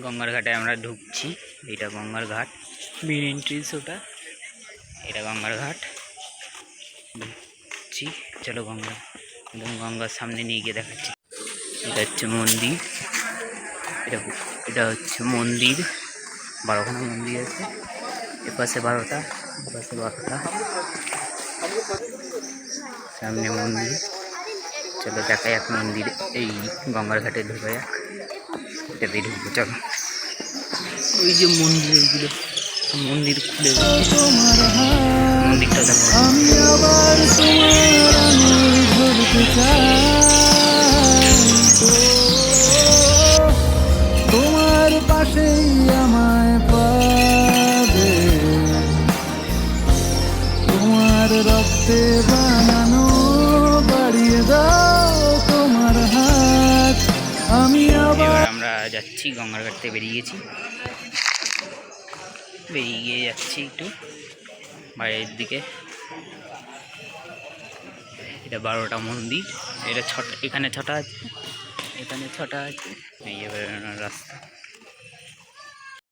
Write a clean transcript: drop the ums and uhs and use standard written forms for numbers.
গঙ্গার ঘাটে আমরা ঢুকছি। এটা গঙ্গার ঘাট, মেন এন্ট্রেন্স ওটা। এটা গঙ্গার ঘাট ঢুকছি। চলো গঙ্গা, একদম গঙ্গার সামনে নিয়ে গিয়ে দেখাচ্ছি। এটা হচ্ছে মন্দির, এটা হচ্ছে মন্দির। 12খানা মন্দির আছে, এপাশে 12টা, এপাশে 12টা, সামনে মন্দির। চলো দেখা যাক মন্দির, এই গঙ্গার ঘাটে ঢুকা যাক। এটা দিয়ে ঢুকবো, চলো। ওই যে মন্দির, ওইগুলো মন্দির খুলে মন্দিরটা দেখো। আমি আবার তোমার পাশেই আমায় পাবে, তোমার রক্তে বানানো বাড়িয়ে দাও তোমার হাত। আমি এবার আবার আমরা যাচ্ছি, গঙ্গার ঘাট থেকে বেরিয়ে গেছি, বেরিয়ে গিয়ে যাচ্ছি একটু বাইরের দিকে। এটা 12টা মন্দির, এটা 6টা, এখানে 6টা আছে, এখানে 6টা আছে। এই যে বেরোনোর রাস্তা।